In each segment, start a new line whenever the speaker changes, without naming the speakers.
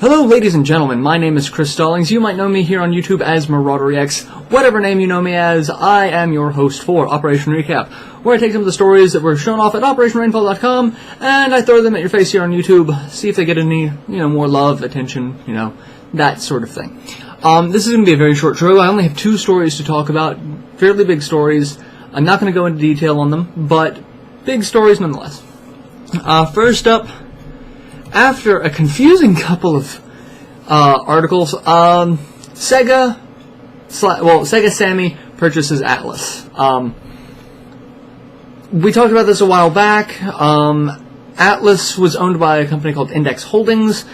Hello, ladies and gentlemen. My name is Chris Stollings. You might know me here on YouTube as MarauderX. Whatever name you know me as, I am your host for Operation Recap, where I take some of the stories that were shown off at OperationRainfall.com and I throw them at your face here on YouTube, see if they get any, more love, attention, that sort of thing. This is going to be a very short show. I only have 2 stories to talk about, fairly big stories. I'm not going to go into detail on them, but big stories nonetheless. First up, after a confusing couple of articles, Sega Sammy purchases Atlas. We talked about this a while back. Atlas was owned by a company called Index Holdings.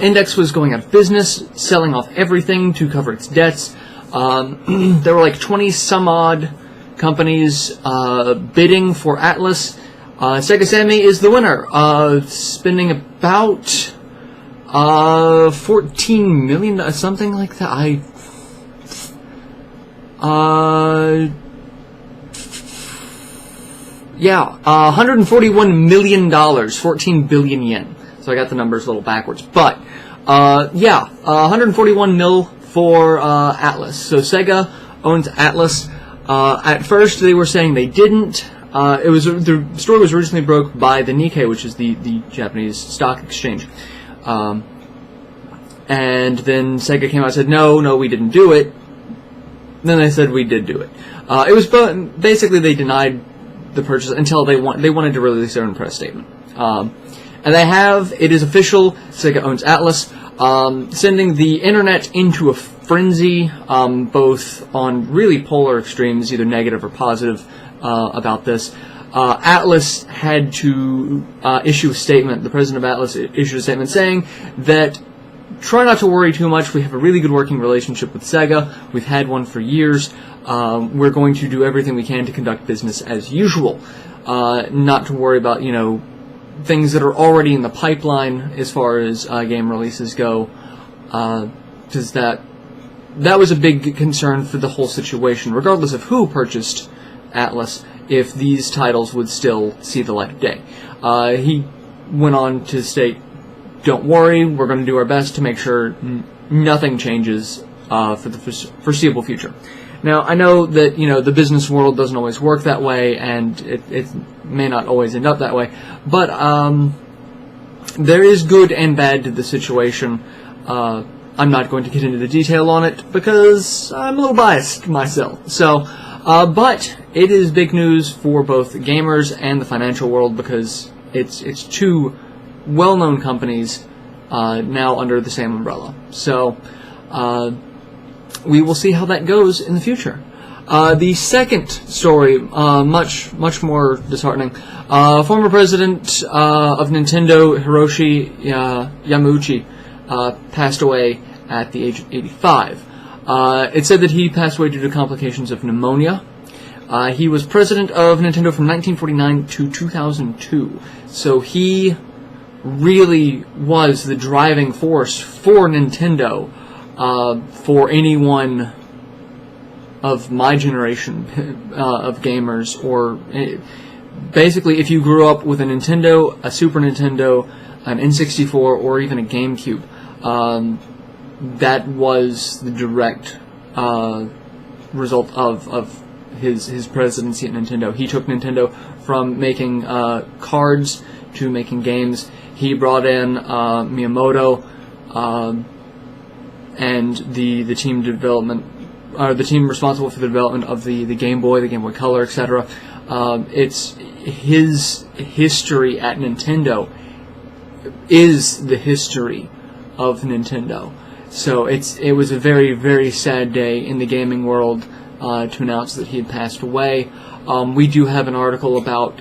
Index was going out of business, selling off everything to cover its debts. There were like 20 some odd companies bidding for Atlas. Sega Sammy is the winner, spending about $14 million, something like that. $141 million, 14 billion yen. So I got the numbers a little backwards, but 141 mil for Atlas. So Sega owns Atlas. At first, they were saying they didn't. The story was originally broke by the Nikkei, which is the Japanese stock exchange. And then Sega came out and said, no, we didn't do it. Then they said we did do it. It was basically they denied the purchase until they wanted to release their own press statement. And it is official. Sega owns Atlas, sending the internet into a frenzy, both on really polar extremes, either negative or positive. About this. Atlas had to issue a statement. The president of Atlas issued a statement saying that try not to worry too much. We have a really good working relationship with Sega. We've had one for years. We're going to do everything we can to conduct business as usual. Not to worry about, things that are already in the pipeline as far as game releases go. Because that was a big concern for the whole situation, regardless of who purchased Atlas, if these titles would still see the light of day. He went on to state, don't worry, we're going to do our best to make sure nothing changes for the foreseeable future. Now, I know that, the business world doesn't always work that way, and it may not always end up that way, but there is good and bad to the situation. I'm not going to get into the detail on it, because I'm a little biased myself. So, but it is big news for both gamers and the financial world because it's 2 well-known companies now under the same umbrella. So we will see how that goes in the future. The second story, much more disheartening. Former president of Nintendo, Hiroshi Yamauchi, passed away at the age of 85. It said that he passed away due to complications of pneumonia. He was president of Nintendo from 1949 to 2002. So he really was the driving force for Nintendo, for anyone of my generation of gamers, or basically if you grew up with a Nintendo, a Super Nintendo, an N64, or even a GameCube, that was the direct result of his presidency at Nintendo. He took Nintendo from making cards to making games. He brought in Miyamoto and the team the team responsible for the development of the Game Boy, the Game Boy Color, etc. It's his history at Nintendo is the history of Nintendo. So it was a very, very sad day in the gaming world to announce that he had passed away. We do have an article about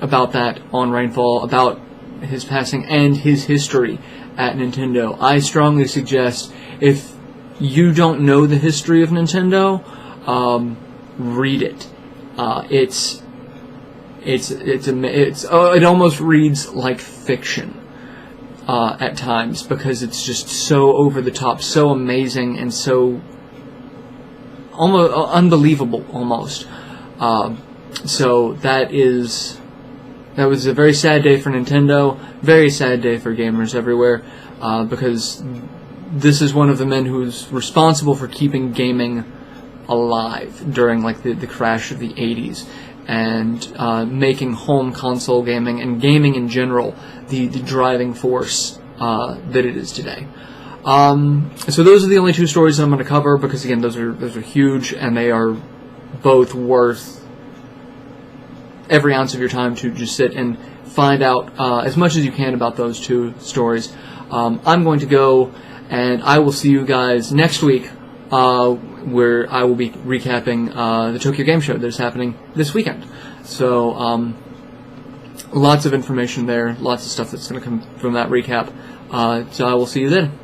that on Rainfall, about his passing and his history at Nintendo. I strongly suggest, if you don't know the history of Nintendo, read it. It almost reads like fiction at times, because it's just so over the top, so amazing, and so almost unbelievable almost. So that is That was a very sad day for Nintendo, very sad day for gamers everywhere, because this is one of the men who's responsible for keeping gaming alive during like the crash of the 80s, and making home console gaming and gaming in general the driving force that it is today. So those are the only two stories I'm going to cover, because again, those are huge, and they are both worth every ounce of your time to just sit and find out as much as you can about those two stories. I'm going to go, and I will see you guys next week, where I will be recapping the Tokyo Game Show that is happening this weekend. So lots of information there, lots of stuff that's going to come from that recap. So I will see you then.